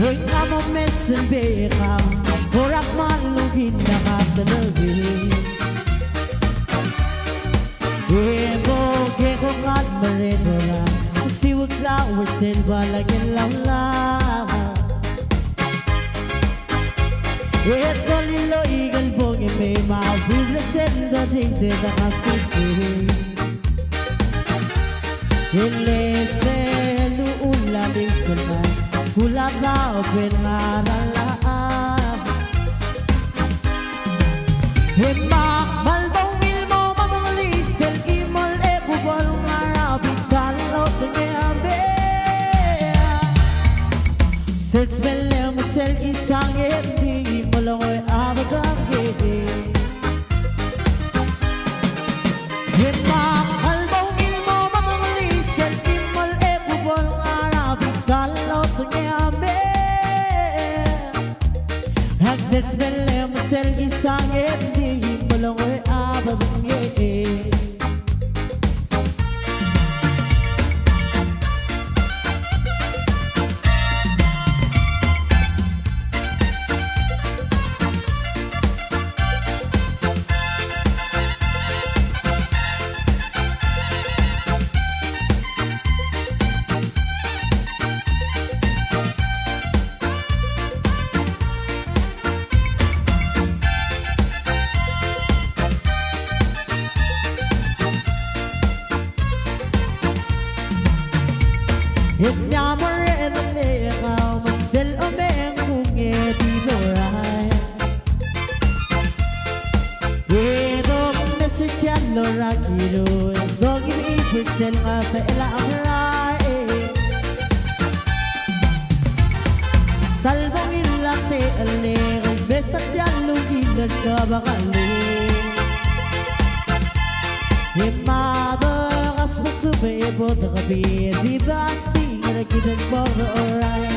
Hoy nga mo messen bekam Horak malugin na katalagin Ebo keko kat maredora Siwag flower selva lagyan lang Ito lilo igal bong may mabibla sendo dingde na kasisi Ilese luula ding sunay Hula na pinaralaan Himak malbong ilmo mamalisel Imal ekubal ngarabing kalot ngayabe Search belle mo sel isang hindi Malongoy abad ang gede Himak malbong ilmo mamalisel Imal ekubal ngarabing kalot ngayabe Search belle mo sel isang hindi Malongoy abad ang gede Inyamore na mekaw Masel o mengkunge dinoray Edok mesutyan lo rakiro Dogin ipusel nga sa ilang ray Salbong ilate aling Besat yan lugin at kabakaling Himaba kas masubay po na kabi Di ba ang singin na kitang poro oray